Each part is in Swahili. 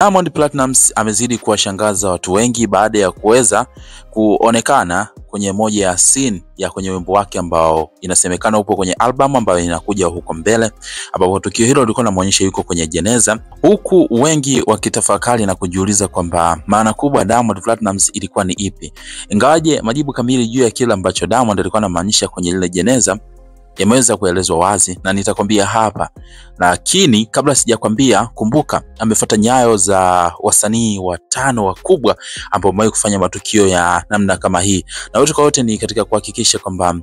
Diamond Platnumz amezidi kuwashangaza watu wengi baada ya kuweza kuonekana kwenye moja ya scene ya kwenye wimbo wake ambao inasemekana upo kwenye album ambayo inakuja huko mbele, ambapo tukio hilo lilikuwa linamuonyesha yuko kwenye jeneza, huku wengi wakitafakari na kujiuliza kwamba maana kubwa Diamond Platnumz ilikuwa ni ipi. Ingawaje majibu kamili juu ya kile ambacho Diamond alikuwa anamaanisha kwenye lile jeneza yameweza kuelezwa wazi na nitakwambia hapa. Lakini kabla sijakwambia, kumbuka amefuata nyayo za wasanii watano wakubwa ambao wamewahi kufanya matukio ya namna kama hii, na wote kwa wote ni katika kuhakikisha kwamba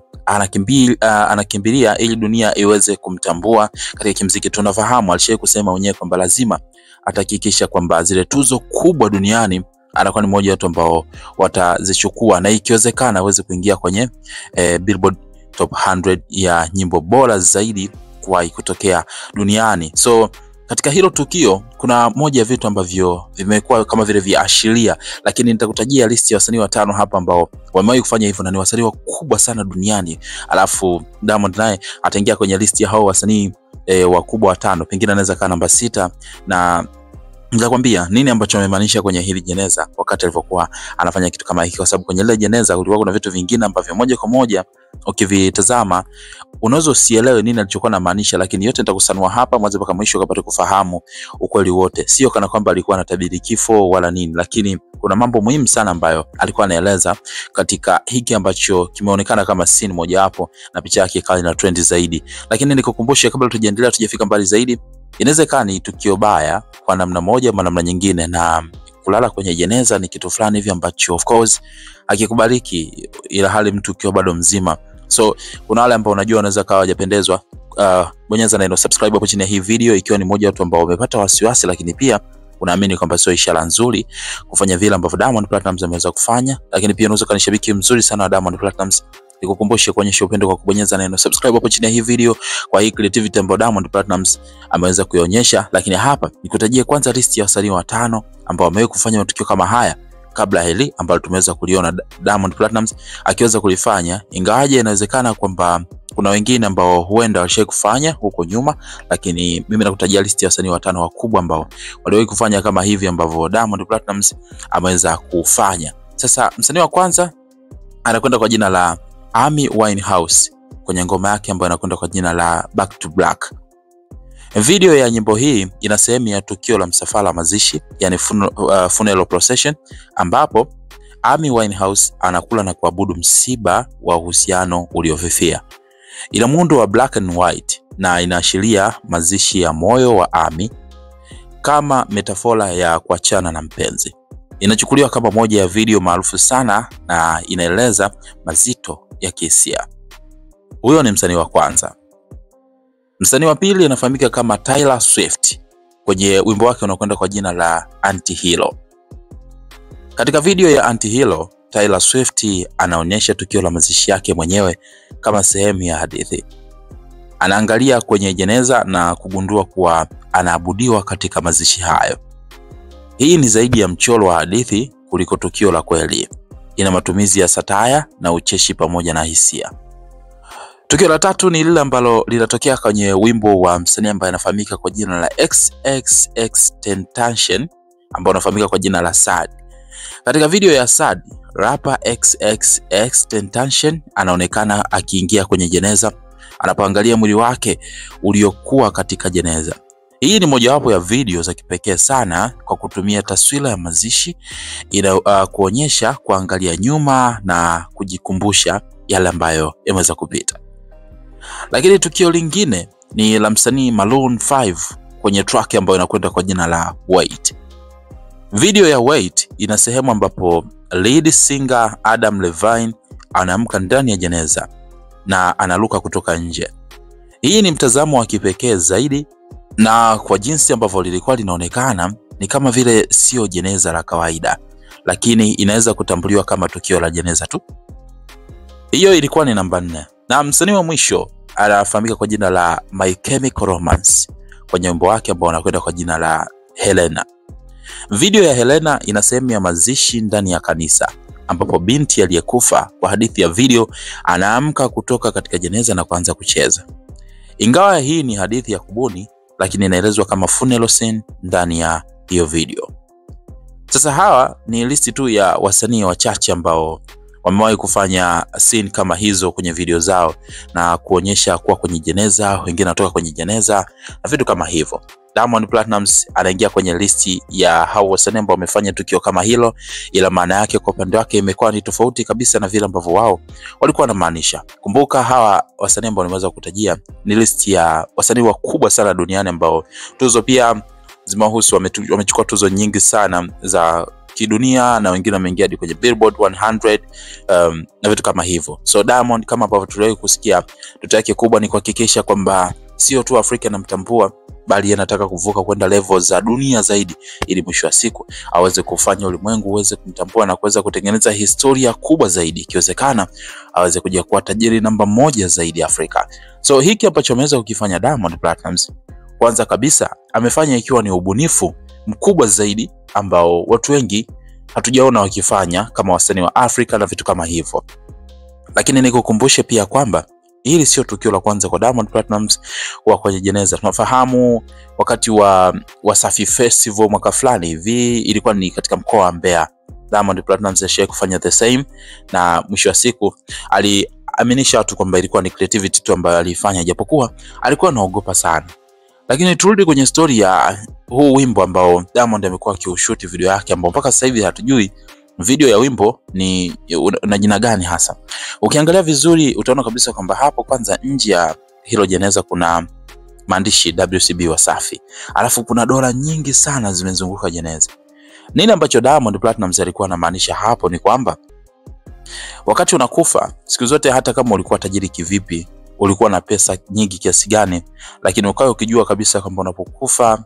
anakimbilia ili dunia iweze kumtambua katika kimuziki. Tunafahamu alishawahi kusema mwenyewe kwamba lazima atahakikisha kwamba zile tuzo kubwa duniani anakuwa ni mmoja wa watu ambao watazichukua, na ikiwezekana aweze kuingia kwenye Billboard Top 100 ya nyimbo bora zaidi kuwahi kutokea duniani. So katika hilo tukio kuna moja ya vitu ambavyo vimekuwa kama vile viashiria, lakini nitakutajia listi ya wasanii watano hapa ambao wamewahi kufanya hivyo na ni wasanii wakubwa sana duniani. Alafu Diamond naye ataingia kwenye listi ya hao wasanii wakubwa watano, pengine anaweza kaa namba 6, na nitakwambia nini ambacho amemaanisha kwenye hili jeneza wakati alipokuwa anafanya kitu kama hiki, kwa sababu kwenye ile jeneza kulikuwa kuna vitu vingine ambavyo moja kwa moja ukivitazama unaweza usielewe nini alichokuwa anamaanisha, lakini yote nitakusanua hapa mwanzo mpaka mwisho ukapata kufahamu ukweli wote. Sio kana kwamba alikuwa anatabiri kifo wala nini, lakini kuna mambo muhimu sana ambayo alikuwa anaeleza katika hiki ambacho kimeonekana kama scene moja hapo, na picha yake ikawa ina trend zaidi. Lakini nikukumbushe kabla tujaendelea, tujafika mbali zaidi, inawezekana ni tukio baya kwa namna moja ama namna nyingine, na kulala kwenye jeneza ni kitu fulani hivi ambacho of course hakikubaliki, ila hali mtu ukiwa bado mzima. So kuna wale ambao unajua wanaweza kawa hawajapendezwa, bonyeza neno subscribe hapo chini ya hii video ikiwa ni mmoja watu ambao wamepata wasiwasi, lakini pia unaamini kwamba sio ishara nzuri kufanya vile ambavyo Diamond Platnumz ameweza kufanya. Lakini pia unaweza kanishabiki mzuri sana wa Diamond Platnumz, nikukumbushe kuonyesha upendo kwa kubonyeza neno subscribe hapo chini ya hii video kwa hii creativity ambayo Diamond Platnumz ameweza kuionyesha. Lakini hapa nikutajie kwanza list ya wasanii watano ambao wamewahi kufanya matukio kama haya kabla hili ambalo tumeweza kuliona Diamond Platnumz akiweza kulifanya, ingawaje inawezekana kwamba kuna wengine ambao huenda walishawahi kufanya huko nyuma, lakini mimi nakutajia list ya wasanii watano wakubwa ambao waliwahi kufanya kama hivi ambavyo Diamond Platnumz ameweza kufanya. Sasa msanii wa kwanza anakwenda kwa jina la Amy Winehouse kwenye ngoma yake ambayo inakwenda kwa jina la Back to Black. Video ya nyimbo hii ina sehemu ya tukio la msafara mazishi, yani funeral procession, ambapo Amy Winehouse anakula na kuabudu msiba wa uhusiano uliofifia. Ina muundo wa black and white na inaashiria mazishi ya moyo wa Amy kama metafora ya kuachana na mpenzi. Inachukuliwa kama moja ya video maarufu sana na inaeleza mazito ya kihisia. Huyo ni msanii wa kwanza. Msanii wa pili anafahamika kama Taylor Swift kwenye wimbo wake unakwenda kwa jina la Anti-Hero. Katika video ya Anti-Hero, Taylor Swift anaonyesha tukio la mazishi yake mwenyewe kama sehemu ya hadithi. Anaangalia kwenye jeneza na kugundua kuwa anaabudiwa katika mazishi hayo. Hii ni zaidi ya mchoro wa hadithi kuliko tukio la kweli. Ina matumizi ya satire na ucheshi pamoja na hisia. Tukio la tatu ni lile ambalo linatokea kwenye wimbo wa msanii ambaye anafahamika kwa jina la XXXTentacion ambao anafahamika kwa jina la Sad. Katika video ya Sad, rapper XXXTentacion anaonekana akiingia kwenye jeneza anapoangalia mwili wake uliokuwa katika jeneza. Hii ni mojawapo ya video za kipekee sana kwa kutumia taswira ya mazishi kuonyesha kuangalia nyuma na kujikumbusha yale ambayo yameweza kupita. Lakini tukio lingine ni la msanii Maroon 5 kwenye track ambayo inakwenda kwa jina la Wait. Video ya Wait ina sehemu ambapo lead singer Adam Levine anaamka ndani ya jeneza na analuka kutoka nje. Hii ni mtazamo wa kipekee zaidi, na kwa jinsi ambavyo lilikuwa linaonekana ni kama vile sio jeneza la kawaida, lakini inaweza kutambuliwa kama tukio la jeneza tu. Hiyo ilikuwa ni namba 4. Na msanii wa mwisho anafahamika kwa jina la My Chemical Romance kwenye wimbo wake ambao unakwenda kwa jina la Helena. Video ya Helena ina sehemu ya mazishi ndani ya kanisa, ambapo binti aliyekufa kwa hadithi ya video anaamka kutoka katika jeneza na kuanza kucheza. Ingawa hii ni hadithi ya kubuni, lakini inaelezwa kama funeral scene ndani ya hiyo video. Sasa hawa ni listi tu ya wasanii wachache ambao wamewahi kufanya scene kama hizo kwenye video zao na kuonyesha kuwa kwenye jeneza, wengine wanatoka kwenye jeneza na vitu kama hivyo. Diamond Platnumz anaingia kwenye listi ya hao wasanii ambao wamefanya tukio kama hilo, ila maana yake kwa upande wake imekuwa ni tofauti kabisa na vile ambavyo wao walikuwa wanamaanisha. Kumbuka hawa wasanii ambao nimeweza kutajia ni listi ya wasanii wakubwa sana duniani ambao tuzo pia zimewahusu, wamechukua tuzo nyingi sana za kidunia na wengine wameingia hadi kwenye Billboard 100 na vitu kama hivyo. So Diamond, kama ambavyo tuliwahi kusikia, ndoto yake kubwa ni kuhakikisha kwamba sio tu Afrika inamtambua, bali anataka kuvuka kwenda level za dunia zaidi, ili mwisho wa siku aweze kufanya ulimwengu uweze kumtambua na kuweza kutengeneza historia kubwa zaidi, ikiwezekana aweze kuja kuwa tajiri namba 1 zaidi Afrika. So hiki ambacho ameweza kukifanya Diamond Platnumz, kwanza kabisa amefanya ikiwa ni ubunifu mkubwa zaidi ambao watu wengi hatujaona wakifanya kama wasanii wa Afrika na vitu kama hivyo. Lakini nikukumbushe pia kwamba hili sio tukio la kwanza kwa Diamond Platnumz kuwa kwenye jeneza. Tunafahamu wakati wa Wasafi Festival mwaka fulani hivi, ilikuwa ni katika mkoa wa Mbeya, Diamond Platnumz alishawahi kufanya the same, na mwisho wa siku aliaminisha watu kwamba ilikuwa ni creativity tu ambayo alifanya, japokuwa alikuwa anaogopa sana. Lakini turudi kwenye story ya huu wimbo ambao Diamond amekuwa akiushoot video yake, ambao mpaka sasa hivi hatujui video ya wimbo ni na jina gani hasa. Ukiangalia vizuri utaona kabisa kwamba hapo kwanza nje ya hilo jeneza kuna maandishi WCB Wasafi, alafu kuna dola nyingi sana zimezunguka jeneza. Nini ambacho Diamond Platnumz alikuwa anamaanisha hapo ni kwamba wakati unakufa, siku zote hata kama ulikuwa tajiri kivipi, ulikuwa na pesa nyingi kiasi gani, lakini ukawa ukijua kabisa kwamba unapokufa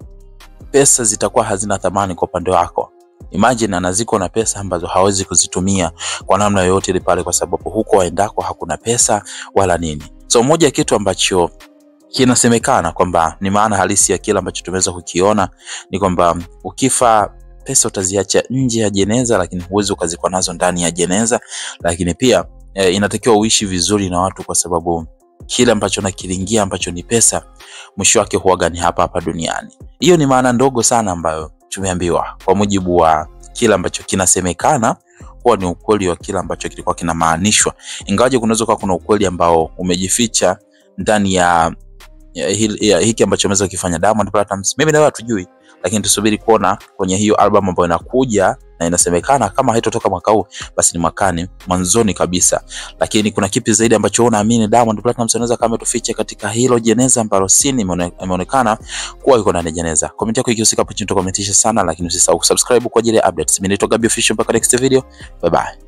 pesa zitakuwa hazina thamani kwa upande wako. Imagine anaziko na pesa ambazo hawezi kuzitumia kwa namna yoyote ile pale, kwa sababu huko waendako hakuna pesa wala nini. So moja ya kitu ambacho kinasemekana kwamba ni maana halisi ya kile ambacho tumeweza kukiona ni kwamba ukifa pesa utaziacha nje ya jeneza, lakini huwezi ukazikwa nazo ndani ya jeneza. Lakini pia inatakiwa uishi vizuri na watu, kwa sababu kile ambacho nakilingia ambacho ni pesa, mwisho wake huaga ni hapa hapa duniani. Hiyo ni maana ndogo sana ambayo tumeambiwa kwa mujibu wa kile ambacho kinasemekana kuwa ni ukweli wa kile ambacho kilikuwa kinamaanishwa, ingawaje kunaweza kuwa kuna ukweli ambao umejificha ndani ya hiki ambacho ameweza kufanya Diamond Platnumz. Mimi na wewe hatujui, lakini tusubiri kuona kwenye hiyo album ambayo inakuja, na inasemekana kama haitotoka mwaka huu basi ni mwakani mwanzoni kabisa. Lakini kuna kipi zaidi ambacho unaamini Diamond Platnumz anaweza kama tufiche katika hilo jeneza ambalo scene imeonekana kuwa iko ndani ya jeneza? Comment yako ikihusika hapo chini, tukomentisha sana, lakini usisahau kusubscribe kwa ajili ya updates. Mimi naitwa Gabby Official, mpaka next video, bye bye.